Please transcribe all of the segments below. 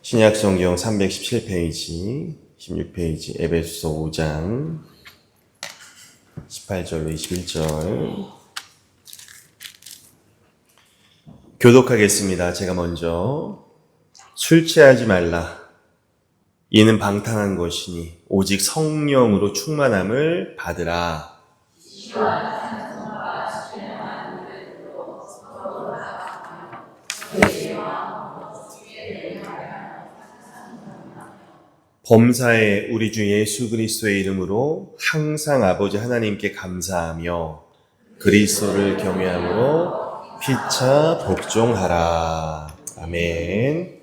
신약성경 317페이지, 16페이지, 에베소서 5장 18절로 21절 교독하겠습니다. 제가 먼저 술 취하지 말라. 이는 방탕한 것이니 오직 성령으로 충만함을 받으라. 범사에 우리 주 예수 그리스도의 이름으로 항상 아버지 하나님께 감사하며 그리스도를 경외함으로 피차 복종하라. 아멘.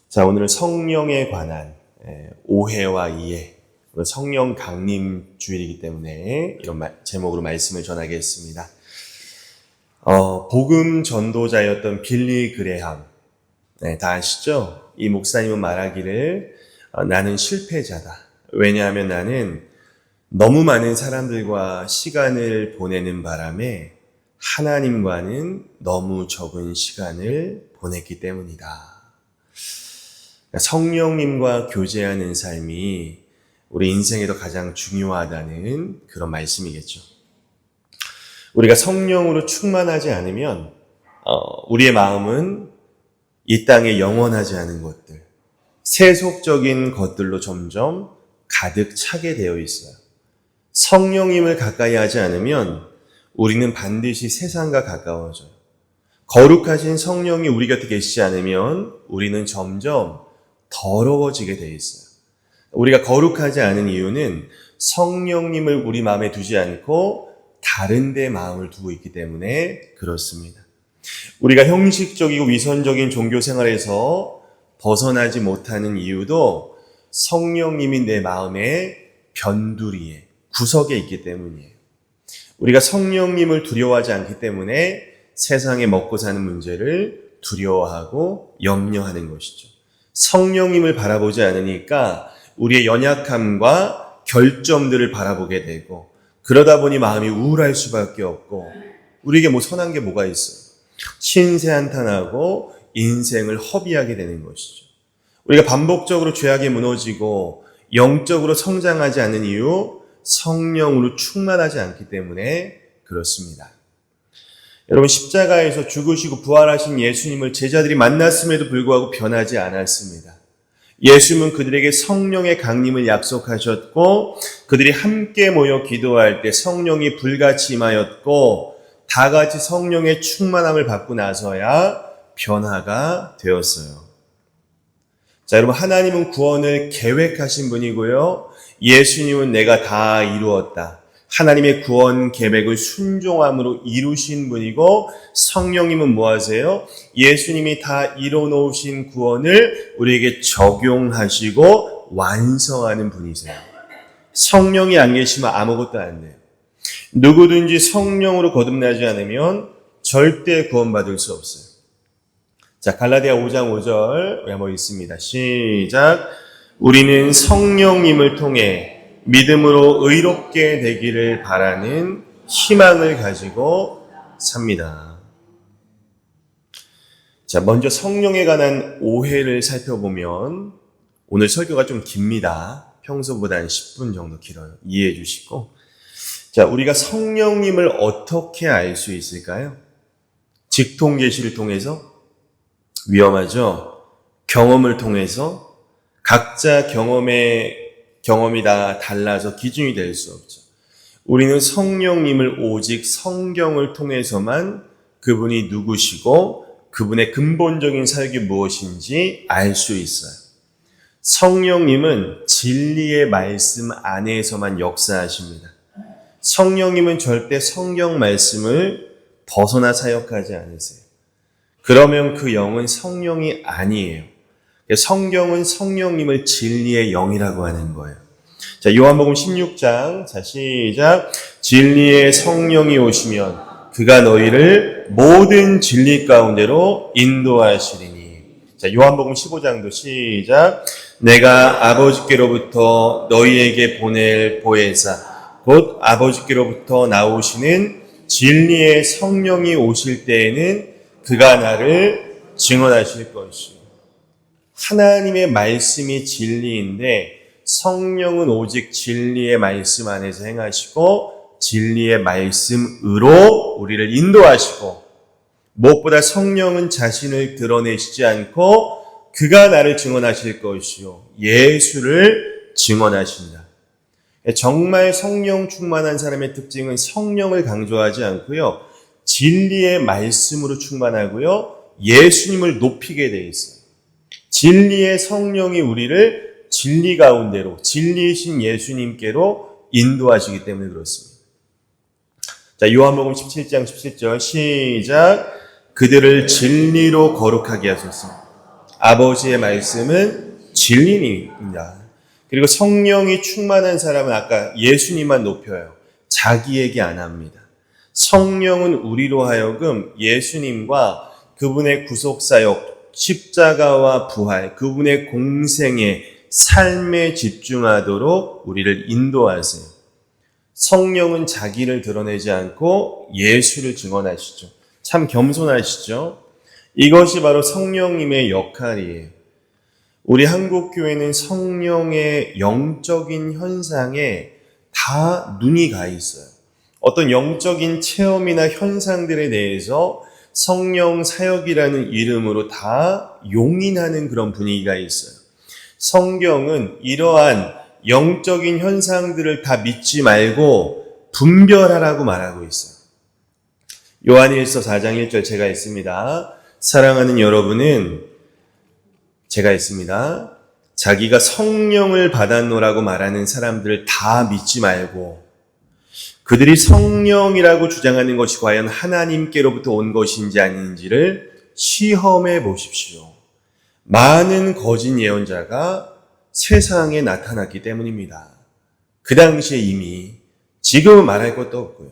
자, 오늘은 성령에 관한 오해와 이해, 성령 강림 주일이기 때문에 이런 제목으로 말씀을 전하겠습니다. 복음 전도자였던 빌리 그레함, 다 아시죠? 이 목사님은 말하기를 나는 실패자다. 왜냐하면 나는 너무 많은 사람들과 시간을 보내는 바람에 하나님과는 너무 적은 시간을 보냈기 때문이다. 성령님과 교제하는 삶이 우리 인생에도 가장 중요하다는 그런 말씀이겠죠. 우리가 성령으로 충만하지 않으면 우리의 마음은 이 땅에 영원하지 않은 것들, 세속적인 것들로 점점 가득 차게 되어 있어요. 성령님을 가까이 하지 않으면 우리는 반드시 세상과 가까워져요. 거룩하신 성령이 우리 곁에 계시지 않으면 우리는 점점 더러워지게 되어 있어요. 우리가 거룩하지 않은 이유는 성령님을 우리 마음에 두지 않고 다른 데 마음을 두고 있기 때문에 그렇습니다. 우리가 형식적이고 위선적인 종교 생활에서 벗어나지 못하는 이유도 성령님이 내 마음의 변두리에, 구석에 있기 때문이에요. 우리가 성령님을 두려워하지 않기 때문에 세상에 먹고 사는 문제를 두려워하고 염려하는 것이죠. 성령님을 바라보지 않으니까 우리의 연약함과 결점들을 바라보게 되고, 그러다 보니 마음이 우울할 수밖에 없고, 우리에게 뭐 선한 게 뭐가 있어요? 신세한탄하고 인생을 허비하게 되는 것이죠. 우리가 반복적으로 죄악에 무너지고 영적으로 성장하지 않는 이유, 성령으로 충만하지 않기 때문에 그렇습니다. 여러분, 십자가에서 죽으시고 부활하신 예수님을 제자들이 만났음에도 불구하고 변하지 않았습니다. 예수님은 그들에게 성령의 강림을 약속하셨고, 그들이 함께 모여 기도할 때 성령이 불같이 임하였고, 다 같이 성령의 충만함을 받고 나서야 변화가 되었어요. 자, 여러분, 하나님은 구원을 계획하신 분이고요. 예수님은 내가 다 이루었다. 하나님의 구원 계획을 순종함으로 이루신 분이고, 성령님은 뭐 하세요? 예수님이 다 이뤄놓으신 구원을 우리에게 적용하시고 완성하는 분이세요. 성령이 안 계시면 아무것도 안 돼요. 누구든지 성령으로 거듭나지 않으면 절대 구원받을 수 없어요. 자, 갈라디아 5장 5절 우리 한번 읽습니다. 시작. 우리는 성령님을 통해 믿음으로 의롭게 되기를 바라는 희망을 가지고 삽니다. 자, 먼저 성령에 관한 오해를 살펴보면, 오늘 설교가 좀 깁니다. 평소보다 한 10분 정도 길어요. 이해해 주시고. 자, 우리가 성령님을 어떻게 알 수 있을까요? 직통 계시를 통해서? 위험하죠? 경험을 통해서? 각자 경험이 다 달라서 기준이 될 수 없죠. 우리는 성령님을 오직 성경을 통해서만 그분이 누구시고 그분의 근본적인 사역이 무엇인지 알 수 있어요. 성령님은 진리의 말씀 안에서만 역사하십니다. 성령님은 절대 성경 말씀을 벗어나 사역하지 않으세요. 그러면 그 영은 성령이 아니에요. 성경은 성령님을 진리의 영이라고 하는 거예요. 자, 요한복음 16장, 자, 시작. 진리의 성령이 오시면 그가 너희를 모든 진리 가운데로 인도하시리니. 자, 요한복음 15장도 시작. 내가 아버지께로부터 너희에게 보낼 보혜사, 곧 아버지께로부터 나오시는 진리의 성령이 오실 때에는 그가 나를 증언하실 것이요. 하나님의 말씀이 진리인데 성령은 오직 진리의 말씀 안에서 행하시고 진리의 말씀으로 우리를 인도하시고 무엇보다 성령은 자신을 드러내시지 않고 그가 나를 증언하실 것이요 예수를 증언하신다. 정말 성령 충만한 사람의 특징은 성령을 강조하지 않고요. 진리의 말씀으로 충만하고요. 예수님을 높이게 돼 있어요. 진리의 성령이 우리를 진리 가운데로 진리이신 예수님께로 인도하시기 때문에 그렇습니다. 자, 요한복음 17장 17절 시작. 그들을 진리로 거룩하게 하소서. 아버지의 말씀은 진리입니다. 그리고 성령이 충만한 사람은 아까 예수님만 높여요. 자기 얘기 안 합니다. 성령은 우리로 하여금 예수님과 그분의 구속사역, 십자가와 부활, 그분의 공생의 삶에 집중하도록 우리를 인도하세요. 성령은 자기를 드러내지 않고 예수를 증언하시죠. 참 겸손하시죠. 이것이 바로 성령님의 역할이에요. 우리 한국교회는 성령의 영적인 현상에 다 눈이 가 있어요. 어떤 영적인 체험이나 현상들에 대해서 성령 사역이라는 이름으로 다 용인하는 그런 분위기가 있어요. 성경은 이러한 영적인 현상들을 다 믿지 말고 분별하라고 말하고 있어요. 요한일서 4장 1절 제가 있습니다. 사랑하는 여러분은 제가 있습니다. 자기가 성령을 받았노라고 말하는 사람들을 다 믿지 말고 그들이 성령이라고 주장하는 것이 과연 하나님께로부터 온 것인지 아닌지를 시험해 보십시오. 많은 거짓 예언자가 세상에 나타났기 때문입니다. 그 당시에 이미 지금은 말할 것도 없고요.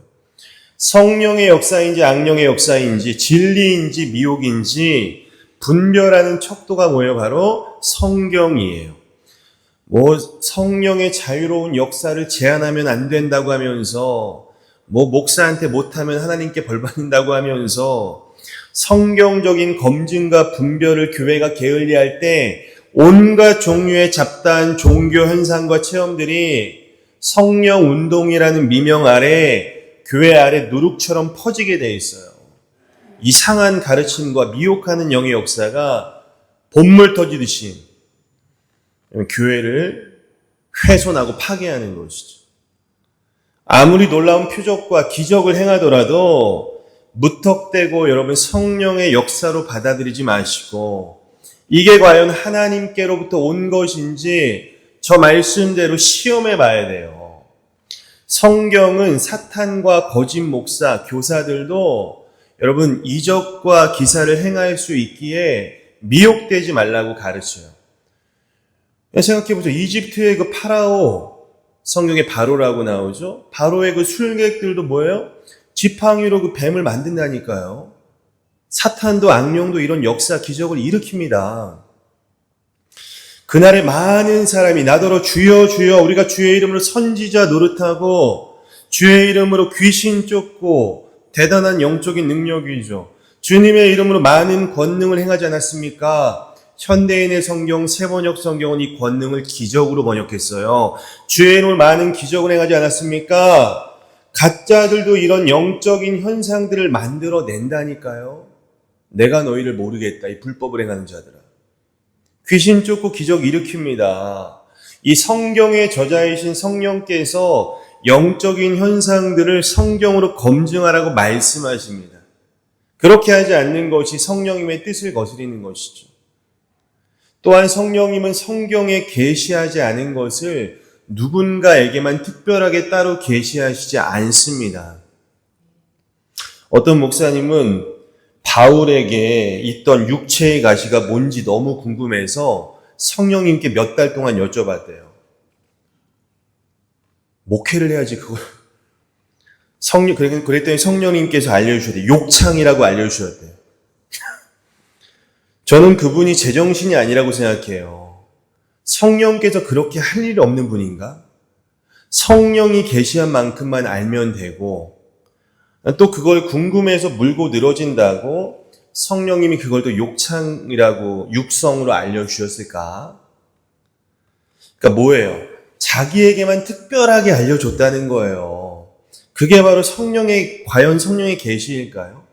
성령의 역사인지 악령의 역사인지 진리인지 미혹인지 분별하는 척도가 뭐예요? 바로 성경이에요. 성령의 자유로운 역사를 제한하면 안 된다고 하면서 목사한테 못하면 하나님께 벌 받는다고 하면서 성경적인 검증과 분별을 교회가 게을리할 때 온갖 종류의 잡다한 종교 현상과 체험들이 성령 운동이라는 미명 아래 교회 아래 누룩처럼 퍼지게 돼 있어요. 이상한 가르침과 미혹하는 영의 역사가 본물 터지듯이 교회를 훼손하고 파괴하는 것이죠. 아무리 놀라운 표적과 기적을 행하더라도 무턱대고 여러분 성령의 역사로 받아들이지 마시고 이게 과연 하나님께로부터 온 것인지 저 말씀대로 시험해 봐야 돼요. 성경은 사탄과 거짓 목사, 교사들도 여러분 이적과 기사를 행할 수 있기에 미혹되지 말라고 가르쳐요. 생각해보죠. 이집트의 그 파라오, 성경에 바로라고 나오죠. 바로의 그 술객들도 뭐예요? 지팡이로 그 뱀을 만든다니까요. 사탄도 악령도 이런 역사, 기적을 일으킵니다. 그날에 많은 사람이 나더러 주여 주여 우리가 주의 이름으로 선지자 노릇하고 주의 이름으로 귀신 쫓고 대단한 영적인 능력이죠. 주님의 이름으로 많은 권능을 행하지 않았습니까? 현대인의 성경, 세번역 성경은 이 권능을 기적으로 번역했어요. 주의 이름으로 많은 기적을 행하지 않았습니까? 가짜들도 이런 영적인 현상들을 만들어 낸다니까요. 내가 너희를 모르겠다. 이 불법을 행하는 자들아. 귀신 쫓고 기적 일으킵니다. 이 성경의 저자이신 성령께서 영적인 현상들을 성경으로 검증하라고 말씀하십니다. 그렇게 하지 않는 것이 성령님의 뜻을 거스리는 것이죠. 또한 성령님은 성경에 계시하지 않은 것을 누군가에게만 특별하게 따로 계시하시지 않습니다. 어떤 목사님은 바울에게 있던 육체의 가시가 뭔지 너무 궁금해서 성령님께 몇 달 동안 여쭤봤대요. 목회를 해야지 그걸. 그랬더니 성령님께서 알려주셨대요. 욕창이라고 알려주셨대요. 저는 그분이 제정신이 아니라고 생각해요. 성령께서 그렇게 할 일 없는 분인가? 성령이 계시한 만큼만 알면 되고 또 그걸 궁금해서 물고 늘어진다고 성령님이 그걸 또 욕창이라고 육성으로 알려주셨을까? 그러니까 뭐예요? 자기에게만 특별하게 알려줬다는 거예요. 그게 바로 과연 성령의 계시일까요?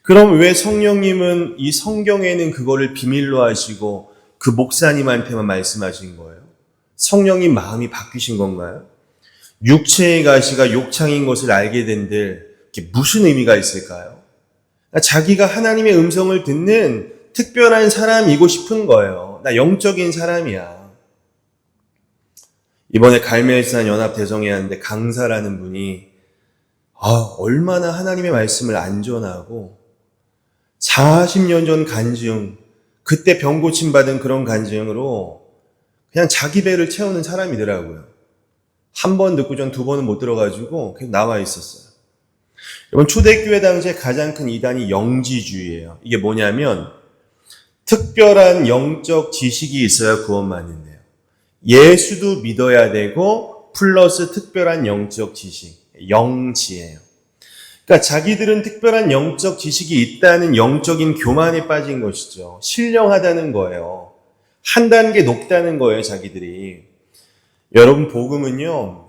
그럼 왜 성령님은 이 성경에는 그거를 비밀로 하시고 그 목사님한테만 말씀하신 거예요? 성령님 마음이 바뀌신 건가요? 육체의 가시가 욕창인 것을 알게 된들 무슨 의미가 있을까요? 자기가 하나님의 음성을 듣는 특별한 사람이고 싶은 거예요. 나 영적인 사람이야. 이번에 갈멜산 연합대성회 하는데 강사라는 분이 얼마나 하나님의 말씀을 안전하고 40년 전 간증, 그때 병 고침 받은 그런 간증으로 그냥 자기 배를 채우는 사람이더라고요. 한 번 듣고 전 두 번은 못 들어가지고 계속 나와 있었어요. 여러분, 초대교회 당시에 가장 큰 이단이 영지주의예요. 이게 뭐냐면 특별한 영적 지식이 있어야 구원받는데요. 예수도 믿어야 되고 플러스 특별한 영적 지식, 영지예요. 그러니까 자기들은 특별한 영적 지식이 있다는 영적인 교만에 빠진 것이죠. 신령하다는 거예요. 한 단계 높다는 거예요, 자기들이. 여러분, 복음은요,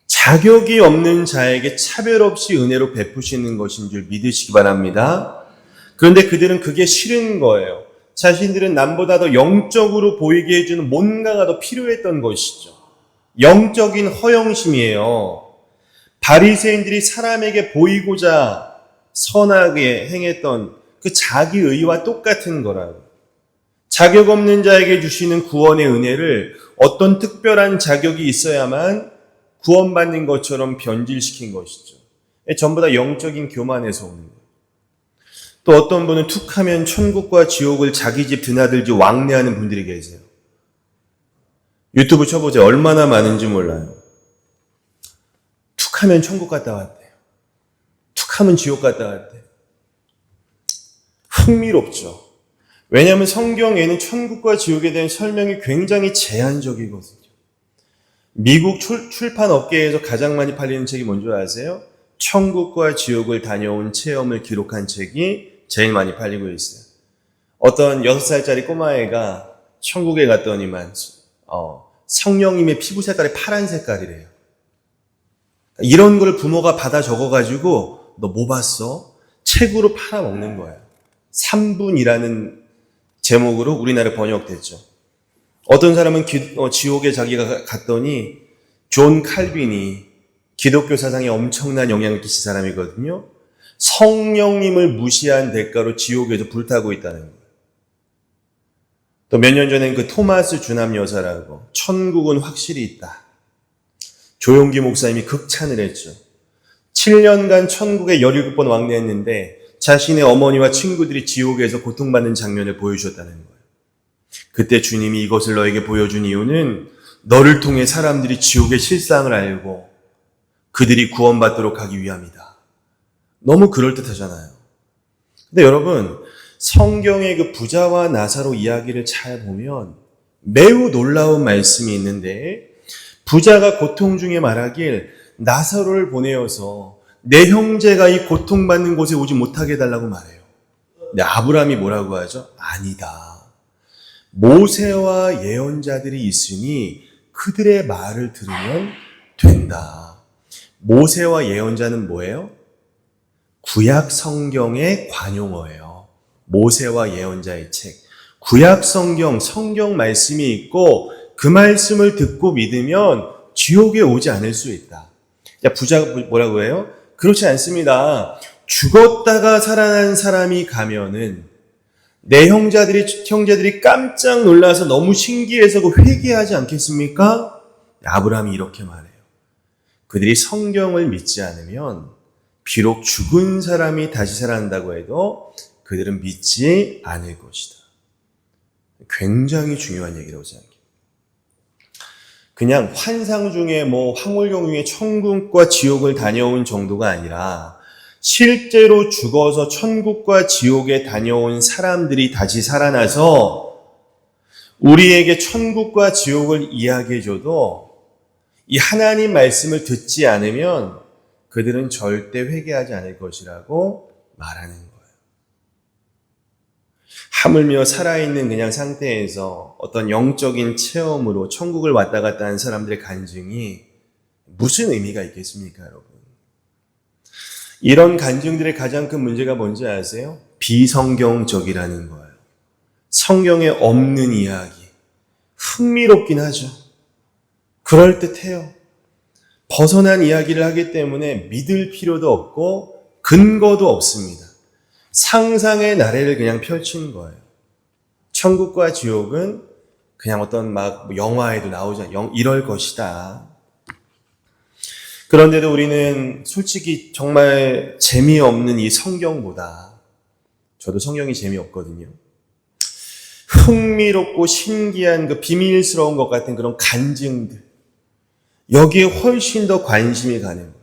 자격이 없는 자에게 차별 없이 은혜로 베푸시는 것인 줄 믿으시기 바랍니다. 그런데 그들은 그게 싫은 거예요. 자신들은 남보다 더 영적으로 보이게 해주는 뭔가가 더 필요했던 것이죠. 영적인 허영심이에요. 바리새인들이 사람에게 보이고자 선하게 행했던 그 자기 의와 똑같은 거라고. 자격 없는 자에게 주시는 구원의 은혜를 어떤 특별한 자격이 있어야만 구원받는 것처럼 변질시킨 것이죠. 전부 다 영적인 교만에서 오는 거예요. 또 어떤 분은 툭하면 천국과 지옥을 자기 집 드나들지 왕래하는 분들이 계세요. 유튜브 쳐보세요. 얼마나 많은지 몰라요. 툭하면 천국 갔다 왔대요. 툭하면 지옥 갔다 왔대요. 흥미롭죠. 왜냐하면 성경에는 천국과 지옥에 대한 설명이 굉장히 제한적이거든요. 미국 출판 업계에서 가장 많이 팔리는 책이 뭔지 아세요? 천국과 지옥을 다녀온 체험을 기록한 책이 제일 많이 팔리고 있어요. 어떤 6살짜리 꼬마애가 천국에 갔더니만 성령님의 피부 색깔이 파란 색깔이래요. 이런 걸 부모가 받아 적어가지고 너 뭐 봤어? 책으로 팔아먹는 거예요. 3분이라는 제목으로 우리나라에 번역됐죠. 어떤 사람은 지옥에 자기가 갔더니 존 칼빈이 기독교 사상에 엄청난 영향을 끼친 사람이거든요. 성령님을 무시한 대가로 지옥에서 불타고 있다는 거예요. 또 몇 년 전엔 그 토마스 주남 여사라고 천국은 확실히 있다. 조용기 목사님이 극찬을 했죠. 7년간 천국에 17번 왕래했는데 자신의 어머니와 친구들이 지옥에서 고통받는 장면을 보여주셨다는 거예요. 그때 주님이 이것을 너에게 보여준 이유는 너를 통해 사람들이 지옥의 실상을 알고 그들이 구원받도록 하기 위함이다. 너무 그럴듯하잖아요. 근데 여러분, 성경의 그 부자와 나사로 이야기를 잘 보면 매우 놀라운 말씀이 있는데 부자가 고통 중에 말하길 나사로를 보내어서 내 형제가 이 고통받는 곳에 오지 못하게 해달라고 말해요. 근데 아브라함이 뭐라고 하죠? 아니다. 모세와 예언자들이 있으니 그들의 말을 들으면 된다. 모세와 예언자는 뭐예요? 구약 성경의 관용어예요. 모세와 예언자의 책. 구약 성경 말씀이 있고 그 말씀을 듣고 믿으면 지옥에 오지 않을 수 있다. 부자가 뭐라고 해요? 그렇지 않습니다. 죽었다가 살아난 사람이 가면은 내 형제들이 깜짝 놀라서 너무 신기해서 회개하지 않겠습니까? 아브라함이 이렇게 말해요. 그들이 성경을 믿지 않으면 비록 죽은 사람이 다시 살아난다고 해도 그들은 믿지 않을 것이다. 굉장히 중요한 얘기라고 생각해요. 그냥 환상 중에 황홀경 중에 천국과 지옥을 다녀온 정도가 아니라 실제로 죽어서 천국과 지옥에 다녀온 사람들이 다시 살아나서 우리에게 천국과 지옥을 이야기해줘도 이 하나님 말씀을 듣지 않으면 그들은 절대 회개하지 않을 것이라고 말하는 거예요. 하물며 살아있는 그냥 상태에서 어떤 영적인 체험으로 천국을 왔다 갔다 하는 사람들의 간증이 무슨 의미가 있겠습니까, 여러분? 이런 간증들의 가장 큰 문제가 뭔지 아세요? 비성경적이라는 거예요. 성경에 없는 이야기. 흥미롭긴 하죠. 그럴듯해요. 벗어난 이야기를 하기 때문에 믿을 필요도 없고 근거도 없습니다. 상상의 나래를 그냥 펼치는 거예요. 천국과 지옥은 그냥 어떤 막 영화에도 나오잖아요. 이럴 것이다. 그런데도 우리는 솔직히 정말 재미없는 이 성경보다, 저도 성경이 재미없거든요, 흥미롭고 신기한 그 비밀스러운 것 같은 그런 간증들, 여기에 훨씬 더 관심이 가는 거죠.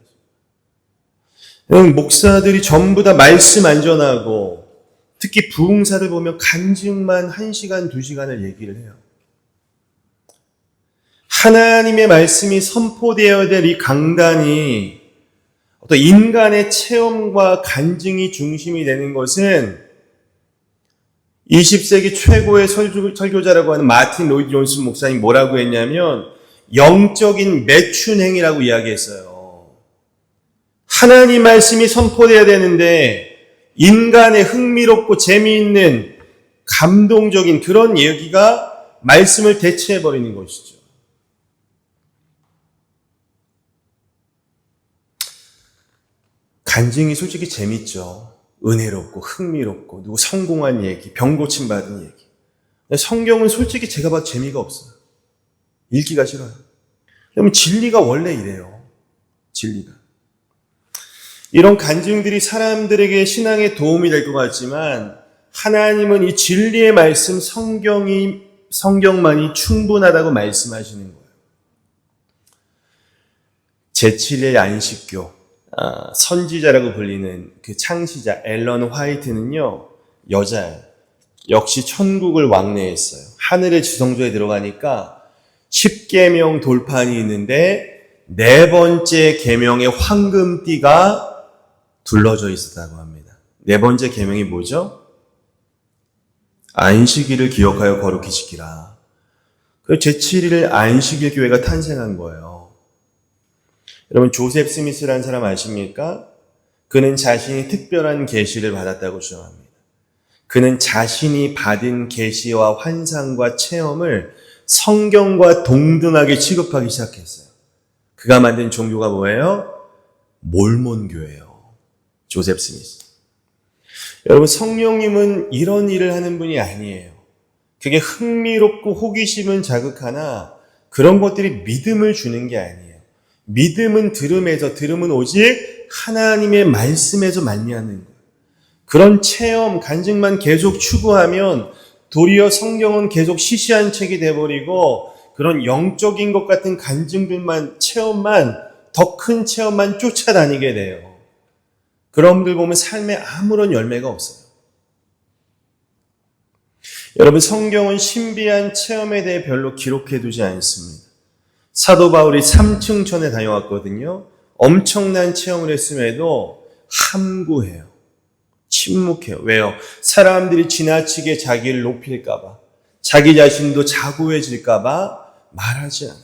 목사들이 전부 다 말씀 안전하고, 특히 부흥사를 보면 간증만 1시간, 2시간을 얘기를 해요. 하나님의 말씀이 선포되어야 될 이 강단이 어떤 인간의 체험과 간증이 중심이 되는 것은 20세기 최고의 설교자라고 하는 마틴 로이드 존슨 목사님 뭐라고 했냐면 영적인 매춘행이라고 이야기했어요. 하나님 말씀이 선포되어야 되는데 인간의 흥미롭고 재미있는 감동적인 그런 얘기가 말씀을 대체해버리는 것이죠. 간증이 솔직히 재밌죠. 은혜롭고 흥미롭고 누구 성공한 얘기, 병 고침 받은 얘기. 근데 성경은 솔직히 제가 봐도 재미가 없어요. 읽기가 싫어요. 그러면 진리가 원래 이래요. 진리가. 이런 간증들이 사람들에게 신앙에 도움이 될 것 같지만 하나님은 이 진리의 말씀 성경만이 충분하다고 말씀하시는 거예요. 제7일 안식교, 선지자라고 불리는 그 창시자 앨런 화이트는요, 여자예요. 역시 천국을 왕래했어요. 하늘의 지성소에 들어가니까 10계명 돌판이 있는데 4번째 계명의 황금띠가 둘러져 있었다고 합니다. 4번째 계명이 뭐죠? 안식일을 기억하여 거룩히 지키라. 그 제7일 안식일 교회가 탄생한 거예요. 여러분, 조셉 스미스라는 사람 아십니까? 그는 자신이 특별한 계시를 받았다고 주장합니다. 그는 자신이 받은 계시와 환상과 체험을 성경과 동등하게 취급하기 시작했어요. 그가 만든 종교가 뭐예요? 몰몬교예요. 조셉 스미스. 여러분, 성령님은 이런 일을 하는 분이 아니에요. 그게 흥미롭고 호기심은 자극하나 그런 것들이 믿음을 주는 게 아니에요. 믿음은 들음은 오직 하나님의 말씀에서 말미암는 거예요. 그런 체험, 간증만 계속 추구하면 도리어 성경은 계속 시시한 책이 돼버리고 그런 영적인 것 같은 간증들만, 체험만, 더 큰 체험만 쫓아다니게 돼요. 그런 분들 보면 삶에 아무런 열매가 없어요. 여러분, 성경은 신비한 체험에 대해 별로 기록해두지 않습니다. 사도 바울이 3층천에 다녀왔거든요. 엄청난 체험을 했음에도 함구해요. 침묵해요. 왜요? 사람들이 지나치게 자기를 높일까봐, 자기 자신도 자고해질까봐 말하지 않아요.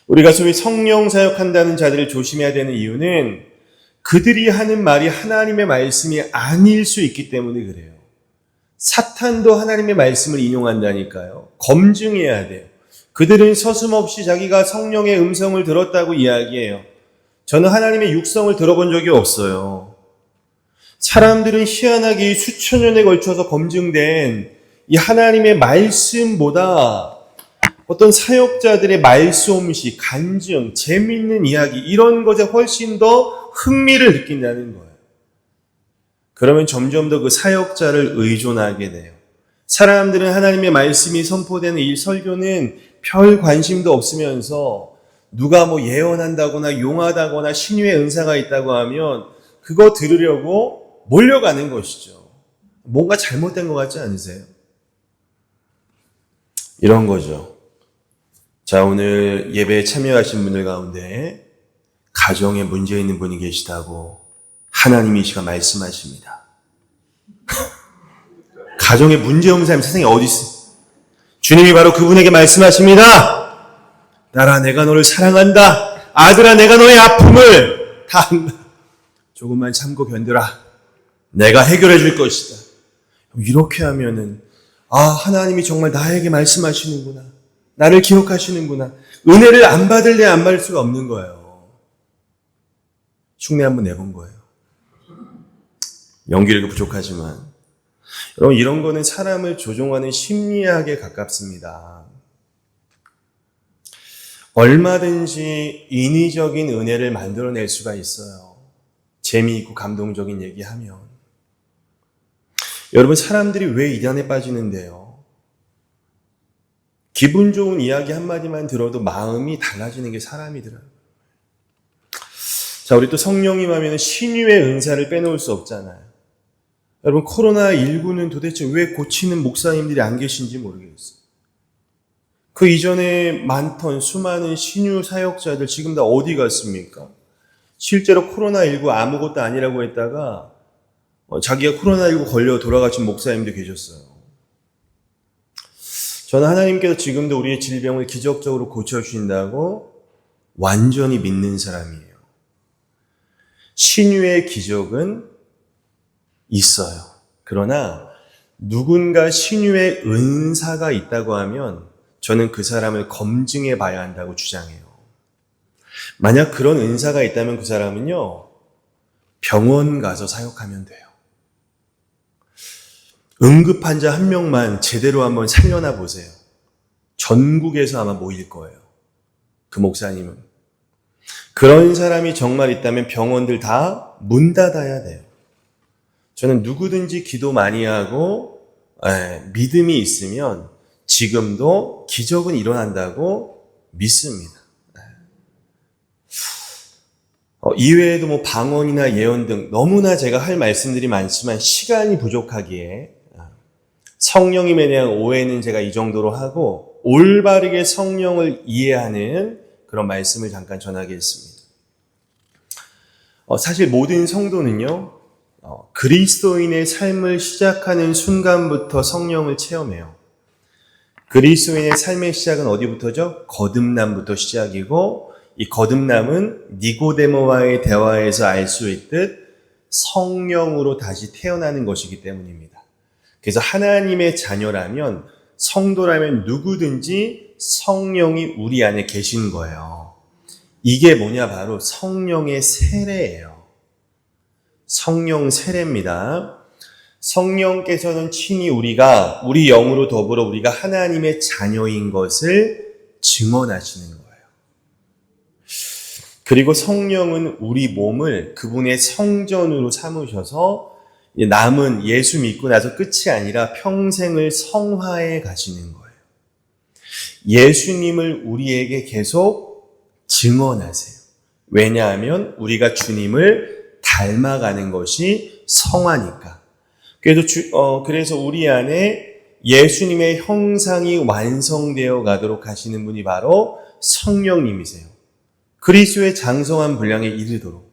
우리가 소위 성령 사역한다는 자들을 조심해야 되는 이유는 그들이 하는 말이 하나님의 말씀이 아닐 수 있기 때문에 그래요. 사탄도 하나님의 말씀을 인용한다니까요. 검증해야 돼요. 그들은 서슴없이 자기가 성령의 음성을 들었다고 이야기해요. 저는 하나님의 육성을 들어본 적이 없어요. 사람들은 희한하게 수천 년에 걸쳐서 검증된 이 하나님의 말씀보다 어떤 사역자들의 말솜씨, 간증, 재미있는 이야기 이런 것에 훨씬 더 흥미를 느낀다는 거예요. 그러면 점점 더 그 사역자를 의존하게 돼요. 사람들은 하나님의 말씀이 선포되는 이 설교는 별 관심도 없으면서 누가 뭐 예언한다거나 용하다거나 신유의 은사가 있다고 하면 그거 들으려고 몰려가는 것이죠. 뭔가 잘못된 것 같지 않으세요? 이런 거죠. 자, 오늘 예배에 참여하신 분들 가운데 가정에 문제 있는 분이 계시다고 하나님이 이 시간 말씀하십니다. 가정에 문제없는 사람이 세상에 어디 있어? 주님이 바로 그분에게 말씀하십니다. 딸아, 내가 너를 사랑한다. 아들아, 내가 너의 아픔을 다 안다. 조금만 참고 견뎌라. 내가 해결해 줄 것이다. 이렇게 하면은 하나님이 정말 나에게 말씀하시는구나. 나를 기억하시는구나. 은혜를 안 받을래 안 받을 수가 없는 거예요. 흉내 한번 내본 거예요. 연기력이 부족하지만 여러분, 이런 거는 사람을 조종하는 심리학에 가깝습니다. 얼마든지 인위적인 은혜를 만들어낼 수가 있어요. 재미있고 감동적인 얘기하면. 여러분, 사람들이 왜 이단에 빠지는데요? 기분 좋은 이야기 한마디만 들어도 마음이 달라지는 게 사람이더라고요. 자, 우리 또 성령님 하면 신유의 은사를 빼놓을 수 없잖아요. 여러분, 코로나19는 도대체 왜 고치는 목사님들이 안 계신지 모르겠어요. 그 이전에 많던 수많은 신유 사역자들 지금 다 어디 갔습니까? 실제로 코로나19 아무것도 아니라고 했다가 자기가 코로나19 걸려 돌아가신 목사님도 계셨어요. 저는 하나님께서 지금도 우리의 질병을 기적적으로 고쳐주신다고 완전히 믿는 사람이에요. 신유의 기적은 있어요. 그러나 누군가 신유의 은사가 있다고 하면 저는 그 사람을 검증해 봐야 한다고 주장해요. 만약 그런 은사가 있다면 그 사람은요, 병원 가서 사역하면 돼요. 응급환자 한 명만 제대로 한번 살려나 보세요. 전국에서 아마 모일 거예요. 그 목사님은. 그런 사람이 정말 있다면 병원들 다 문 닫아야 돼요. 저는 누구든지 기도 많이 하고 믿음이 있으면 지금도 기적은 일어난다고 믿습니다. 이외에도 뭐 방언이나 예언 등 너무나 제가 할 말씀들이 많지만 시간이 부족하기에 성령님에 대한 오해는 제가 이 정도로 하고 올바르게 성령을 이해하는 그런 말씀을 잠깐 전하겠습니다. 사실 모든 성도는요, 그리스도인의 삶을 시작하는 순간부터 성령을 체험해요. 그리스도인의 삶의 시작은 어디부터죠? 거듭남부터 시작이고, 이 거듭남은 니고데모와의 대화에서 알 수 있듯 성령으로 다시 태어나는 것이기 때문입니다. 그래서 하나님의 자녀라면, 성도라면 누구든지 성령이 우리 안에 계신 거예요. 이게 뭐냐? 바로 성령의 세례예요. 성령 세례입니다. 성령께서는 친히 우리 영으로 더불어 우리가 하나님의 자녀인 것을 증언하시는 거예요. 그리고 성령은 우리 몸을 그분의 성전으로 삼으셔서 남은 예수 믿고 나서 끝이 아니라 평생을 성화해 가시는 거예요. 예수님을 우리에게 계속 증언하세요. 왜냐하면 우리가 주님을 닮아가는 것이 성화니까. 그래서 우리 안에 예수님의 형상이 완성되어 가도록 하시는 분이 바로 성령님이세요. 그리스도의 장성한 분량에 이르도록.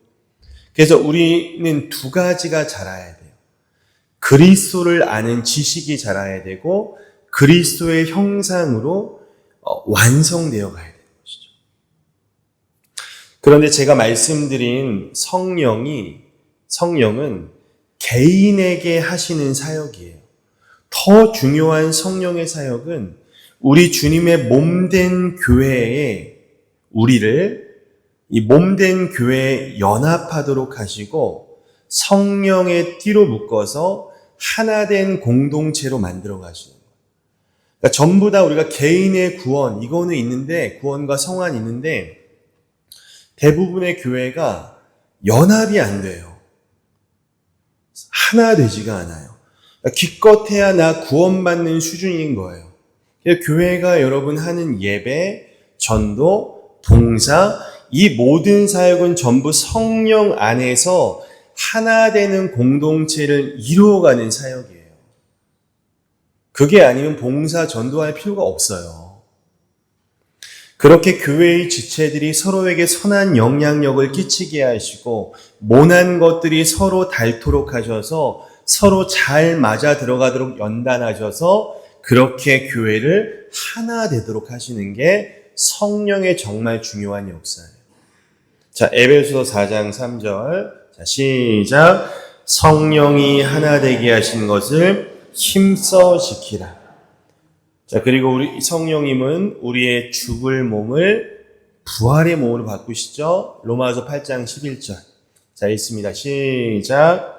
그래서 우리는 두 가지가 자라야 돼요. 그리스도를 아는 지식이 자라야 되고 그리스도의 형상으로 완성되어 가야 되는 것이죠. 그런데 제가 말씀드린 성령은 개인에게 하시는 사역이에요. 더 중요한 성령의 사역은 우리 주님의 몸된 교회에 우리를 이 몸된 교회에 연합하도록 하시고 성령의 띠로 묶어서 하나된 공동체로 만들어 가시는 거예요. 그러니까 전부 다 우리가 개인의 구원, 이거는 있는데, 구원과 성환이 있는데 대부분의 교회가 연합이 안 돼요. 하나 되지가 않아요. 그러니까 기껏해야 나 구원받는 수준인 거예요. 그래서 교회가 여러분 하는 예배, 전도, 봉사, 이 모든 사역은 전부 성령 안에서 하나 되는 공동체를 이루어가는 사역이에요. 그게 아니면 봉사, 전도할 필요가 없어요. 그렇게 교회의 지체들이 서로에게 선한 영향력을 끼치게 하시고 모난 것들이 서로 닳도록 하셔서 서로 잘 맞아 들어가도록 연단하셔서 그렇게 교회를 하나 되도록 하시는 게 성령의 정말 중요한 역사예요. 자, 에베소서 4장 3절. 자, 시작. 성령이 하나 되게 하신 것을 힘써 지키라. 자, 그리고 우리 성령님은 우리의 죽을 몸을 부활의 몸으로 바꾸시죠. 로마서 8장 11절. 자, 읽습니다. 시작.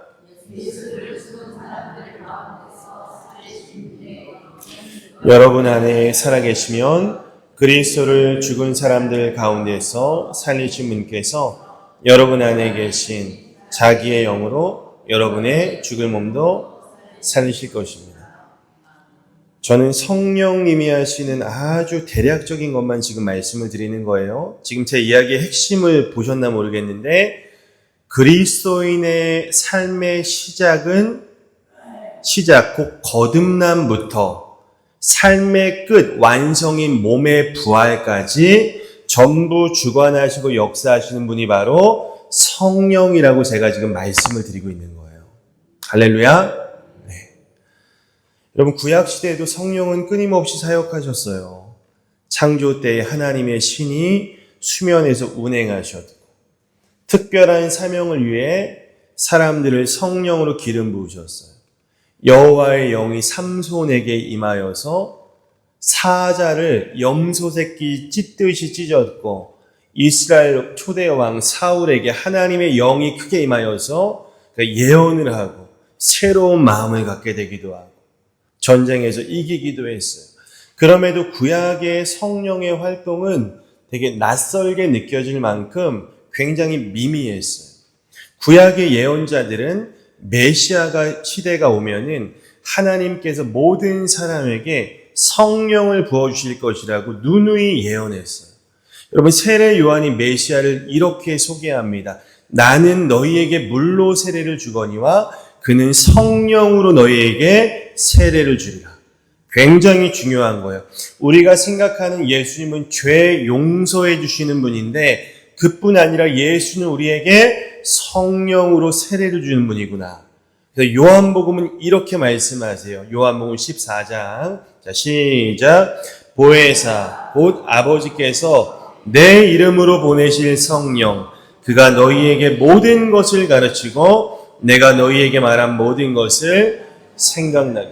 여러분 안에 살아계시면 그리스도를 죽은 사람들 가운데서 살리신 분께서 여러분 안에 계신 자기의 영으로 여러분의 죽을 몸도 살리실 것입니다. 저는 성령님이 하시는 아주 대략적인 것만 지금 말씀을 드리는 거예요. 지금 제 이야기의 핵심을 보셨나 모르겠는데 그리스도인의 삶의 시작, 곧 거듭남부터 삶의 끝, 완성인 몸의 부활까지 전부 주관하시고 역사하시는 분이 바로 성령이라고 제가 지금 말씀을 드리고 있는 거예요. 할렐루야. 네. 여러분, 구약시대에도 성령은 끊임없이 사역하셨어요. 창조 때에 하나님의 신이 수면에서 운행하셨고 특별한 사명을 위해 사람들을 성령으로 기름 부으셨어요. 여호와의 영이 삼손에게 임하여서 사자를 염소 새끼 찢듯이 찢었고 이스라엘 초대 왕 사울에게 하나님의 영이 크게 임하여서 예언을 하고 새로운 마음을 갖게 되기도 하고 전쟁에서 이기기도 했어요. 그럼에도 구약의 성령의 활동은 되게 낯설게 느껴질 만큼 굉장히 미미했어요. 구약의 예언자들은 메시아가 시대가 오면은 하나님께서 모든 사람에게 성령을 부어주실 것이라고 누누이 예언했어요. 여러분, 세례 요한이 메시아를 이렇게 소개합니다. 나는 너희에게 물로 세례를 주거니와 그는 성령으로 너희에게 세례를 주리라. 굉장히 중요한 거예요. 우리가 생각하는 예수님은 죄 용서해 주시는 분인데 그뿐 아니라 예수는 우리에게 성령으로 세례를 주는 분이구나. 그래서 요한복음은 이렇게 말씀하세요. 요한복음 14장. 자, 시작. 보혜사 곧 아버지께서 내 이름으로 보내실 성령 그가 너희에게 모든 것을 가르치고 내가 너희에게 말한 모든 것을 생각나게.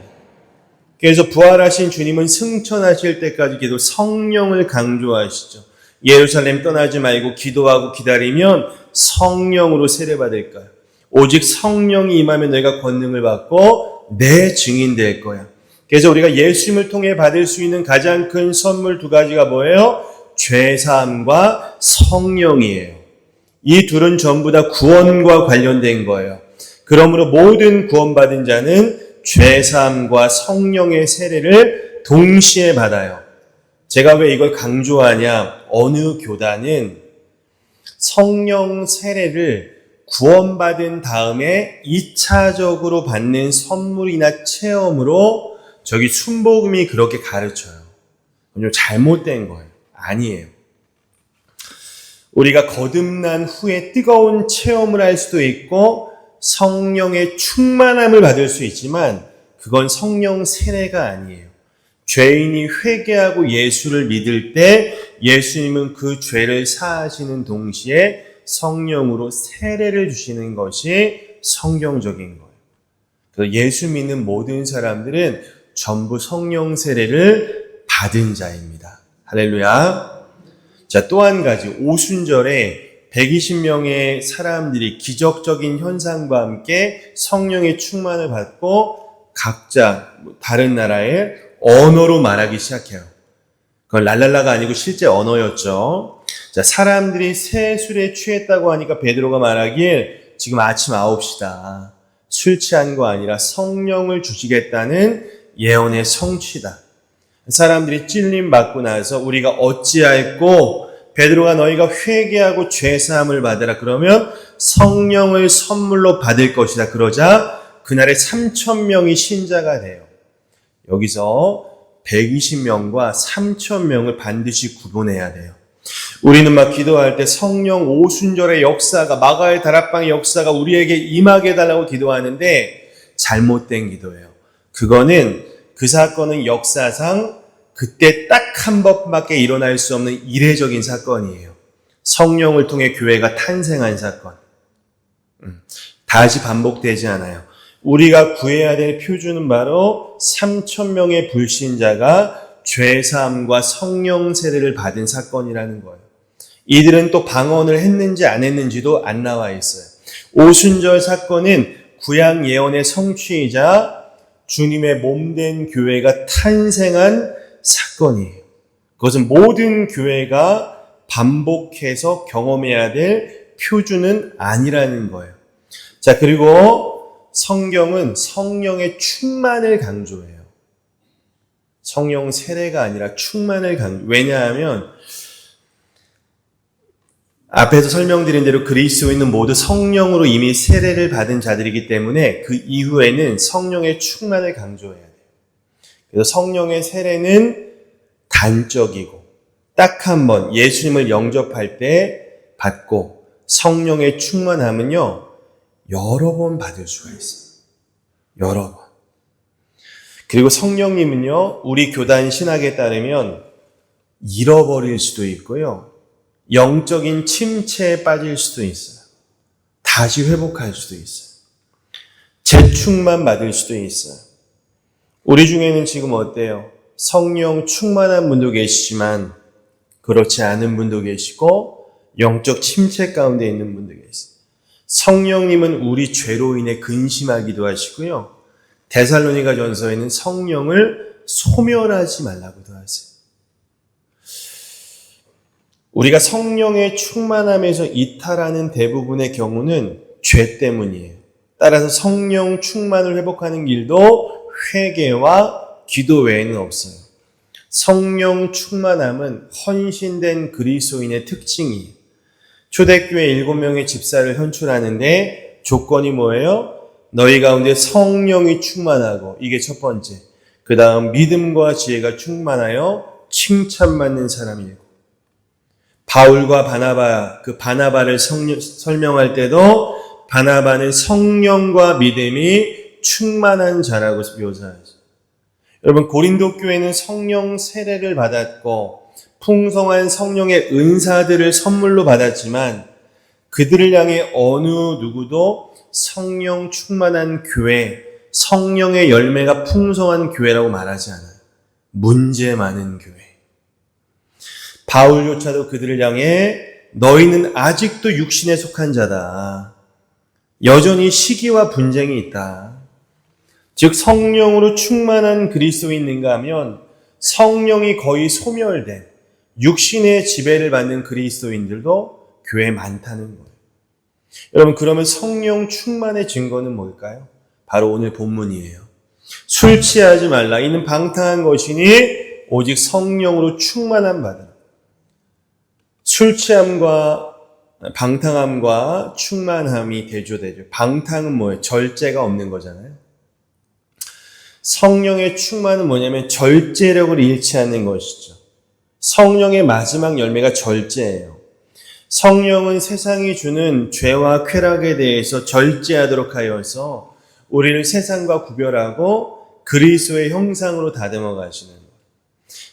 그래서 부활하신 주님은 승천하실 때까지 계속 성령을 강조하시죠. 예루살렘 떠나지 말고 기도하고 기다리면 성령으로 세례받을 거야. 오직 성령이 임하면 너희가 권능을 받고 내 증인 될 거야. 그래서 우리가 예수님을 통해 받을 수 있는 가장 큰 선물 두 가지가 뭐예요? 죄사함과 성령이에요. 이 둘은 전부 다 구원과 관련된 거예요. 그러므로 모든 구원받은 자는 죄사함과 성령의 세례를 동시에 받아요. 제가 왜 이걸 강조하냐? 어느 교단은 성령 세례를 구원받은 다음에 2차적으로 받는 선물이나 체험으로 저기 순복음이 그렇게 가르쳐요. 그건 잘못된 거예요. 아니에요. 우리가 거듭난 후에 뜨거운 체험을 할 수도 있고 성령의 충만함을 받을 수 있지만 그건 성령 세례가 아니에요. 죄인이 회개하고 예수를 믿을 때 예수님은 그 죄를 사하시는 동시에 성령으로 세례를 주시는 것이 성경적인 거예요. 그래서 예수 믿는 모든 사람들은 전부 성령 세례를 받은 자입니다. 할렐루야. 자, 또 한 가지, 오순절에 120명의 사람들이 기적적인 현상과 함께 성령의 충만을 받고 각자 다른 나라의 언어로 말하기 시작해요. 그건 랄랄라가 아니고 실제 언어였죠. 자, 사람들이 새 술에 취했다고 하니까 베드로가 말하길 지금 아침 9시다. 술 취한 거 아니라 성령을 주시겠다는 예언의 성취다. 사람들이 찔림 받고 나서 우리가 어찌할꼬 베드로가 너희가 회개하고 죄사함을 받으라 그러면 성령을 선물로 받을 것이다. 그러자 그날에 3,000명이 신자가 돼요. 여기서 120명과 3,000명을 반드시 구분해야 돼요. 우리는 막 기도할 때 성령 오순절의 역사가 마가의 다락방의 역사가 우리에게 임하게 해달라고 기도하는데 잘못된 기도예요. 그거는 그 사건은 역사상 그때 딱 한 번밖에 일어날 수 없는 이례적인 사건이에요. 성령을 통해 교회가 탄생한 사건. 다시 반복되지 않아요. 우리가 구해야 될 표준은 바로 3,000명의 불신자가 죄사함과 성령 세례를 받은 사건이라는 거예요. 이들은 또 방언을 했는지 안 했는지도 안 나와 있어요. 오순절 사건은 구약 예언의 성취이자 주님의 몸된 교회가 탄생한 사건이에요. 그것은 모든 교회가 반복해서 경험해야 될 표준은 아니라는 거예요. 자, 그리고 성경은 성령의 충만을 강조해요. 성령 세례가 아니라 충만을 왜냐하면 앞에서 설명드린 대로 그리스도인은 모두 성령으로 이미 세례를 받은 자들이기 때문에 그 이후에는 성령의 충만을 강조해야 돼요. 그래서 성령의 세례는 단적이고 딱 한 번 예수님을 영접할 때 받고, 성령의 충만함은요 여러 번 받을 수가 있어요. 여러 번. 그리고 성령님은요 우리 교단 신학에 따르면 잃어버릴 수도 있고요, 영적인 침체에 빠질 수도 있어요. 다시 회복할 수도 있어요. 재충만 받을 수도 있어요. 우리 중에는 지금 어때요? 성령 충만한 분도 계시지만 그렇지 않은 분도 계시고 영적 침체 가운데 있는 분도 계세요. 성령님은 우리 죄로 인해 근심하기도 하시고요, 데살로니가 전서에는 성령을 소멸하지 말라고도 하세요. 우리가 성령의 충만함에서 이탈하는 대부분의 경우는 죄 때문이에요. 따라서 성령 충만을 회복하는 길도 회개와 기도 외에는 없어요. 성령 충만함은 헌신된 그리스도인의 특징이에요. 초대교회 7명의 집사를 선출하는데 조건이 뭐예요? 너희 가운데 성령이 충만하고, 이게 첫 번째. 그 다음 믿음과 지혜가 충만하여 칭찬받는 사람이고, 바울과 바나바, 그 바나바를 설명할 때도 바나바는 성령과 믿음이 충만한 자라고 묘사하죠. 여러분, 고린도 교회는 성령 세례를 받았고 풍성한 성령의 은사들을 선물로 받았지만 그들을 향해 어느 누구도 성령 충만한 교회, 성령의 열매가 풍성한 교회라고 말하지 않아요. 문제 많은 교회. 바울조차도 그들을 향해 너희는 아직도 육신에 속한 자다. 여전히 시기와 분쟁이 있다. 즉 성령으로 충만한 그리스도인인가 하면 성령이 거의 소멸된 육신의 지배를 받는 그리스도인들도 교회에 많다는 거예요. 여러분, 그러면 성령 충만의 증거는 뭘까요? 바로 오늘 본문이에요. 술 취하지 말라. 이는 방탕한 것이니 오직 성령으로 충만한 바다. 술 취함과 방탕함과 충만함이 대조되죠. 방탕은 뭐예요? 절제가 없는 거잖아요. 성령의 충만은 뭐냐면 절제력을 잃지 않는 것이죠. 성령의 마지막 열매가 절제예요. 성령은 세상이 주는 죄와 쾌락에 대해서 절제하도록 하여서 우리를 세상과 구별하고 그리스도의 형상으로 다듬어 가시는 거예요.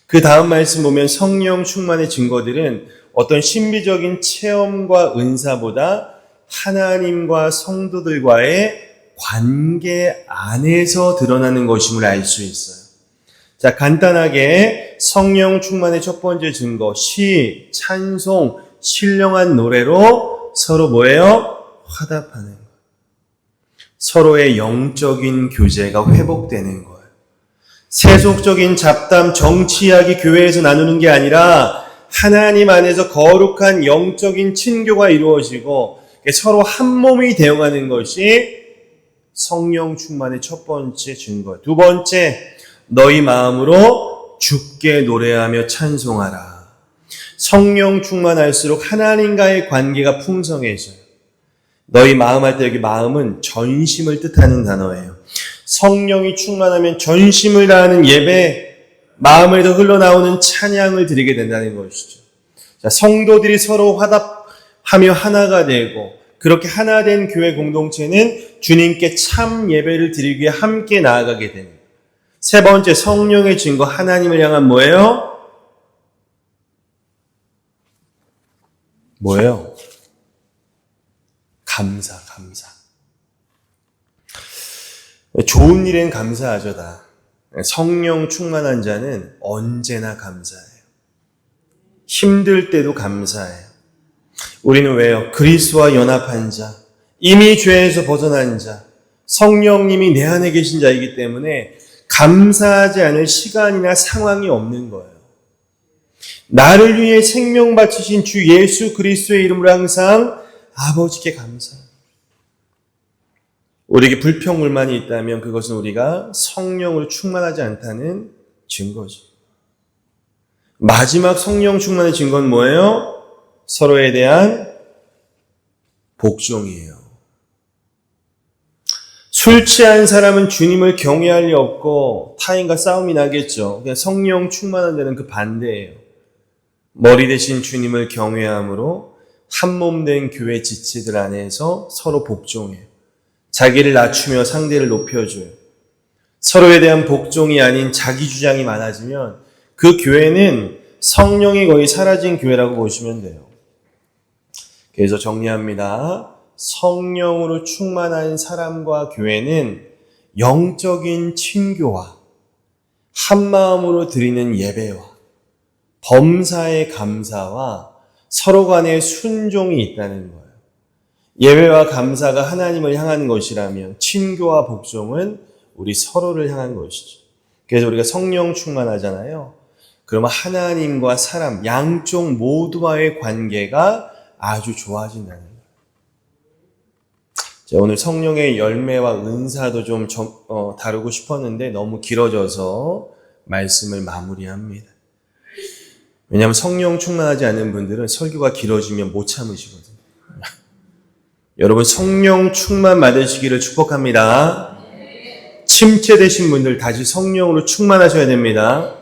그 다음 말씀 보면 성령 충만의 증거들은 어떤 신비적인 체험과 은사보다 하나님과 성도들과의 관계 안에서 드러나는 것임을 알 수 있어요. 자, 간단하게 성령 충만의 첫 번째 증거, 시, 찬송, 신령한 노래로 서로 뭐예요? 화답하는 거예요. 서로의 영적인 교제가 회복되는 거예요. 세속적인 잡담, 정치 이야기 교회에서 나누는 게 아니라 하나님 안에서 거룩한 영적인 친교가 이루어지고 서로 한 몸이 되어가는 것이 성령 충만의 첫 번째 증거. 두 번째, 너희 마음으로 주께 노래하며 찬송하라. 성령 충만할수록 하나님과의 관계가 풍성해져요. 너희 마음 할 때 여기 마음은 전심을 뜻하는 단어예요. 성령이 충만하면 전심을 다하는 예배, 마음에서 흘러나오는 찬양을 드리게 된다는 것이죠. 자, 성도들이 서로 화답하며 하나가 되고 그렇게 하나 된 교회 공동체는 주님께 참 예배를 드리기 위해 함께 나아가게 되는 거예요. 세 번째, 성령의 증거, 하나님을 향한 뭐예요? 뭐예요? 감사. 좋은 일엔 감사하죠, 다. 성령 충만한 자는 언제나 감사해요. 힘들 때도 감사해요. 우리는 왜요? 그리스도와 연합한 자, 이미 죄에서 벗어난 자, 성령님이 내 안에 계신 자이기 때문에 감사하지 않을 시간이나 상황이 없는 거예요. 나를 위해 생명 바치신 주 예수 그리스도의 이름으로 항상 아버지께 감사합니다. 우리에게 불평불만이 있다면 그것은 우리가 성령으로 충만하지 않다는 증거죠. 마지막 성령 충만의 증거는 뭐예요? 서로에 대한 복종이에요. 술 취한 사람은 주님을 경외할 리 없고 타인과 싸움이 나겠죠. 그냥 성령 충만한 자는 그 반대예요. 머리 대신 주님을 경외함으로 한몸 된 교회 지체들 안에서 서로 복종해요. 자기를 낮추며 상대를 높여줘요. 서로에 대한 복종이 아닌 자기 주장이 많아지면 그 교회는 성령이 거의 사라진 교회라고 보시면 돼요. 그래서 정리합니다. 성령으로 충만한 사람과 교회는 영적인 친교와 한마음으로 드리는 예배와 범사의 감사와 서로 간의 순종이 있다는 거예요. 예배와 감사가 하나님을 향한 것이라면 친교와 복종은 우리 서로를 향한 것이죠. 그래서 우리가 성령 충만하잖아요. 그러면 하나님과 사람 양쪽 모두와의 관계가 아주 좋아진다는 거예요. 자, 오늘 성령의 열매와 은사도 좀 다루고 싶었는데 너무 길어져서 말씀을 마무리합니다. 왜냐하면 성령 충만하지 않은 분들은 설교가 길어지면 못 참으시거든요. 여러분 성령 충만 받으시기를 축복합니다. 침체되신 분들 다시 성령으로 충만하셔야 됩니다.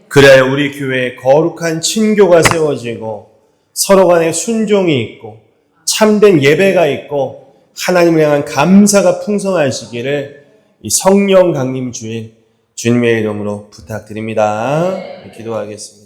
그래야 우리 교회에 거룩한 친교가 세워지고 서로 간에 순종이 있고 참된 예배가 있고 하나님을 향한 감사가 풍성하시기를 이 성령 강림 주일 주님의 이름으로 부탁드립니다. 기도하겠습니다.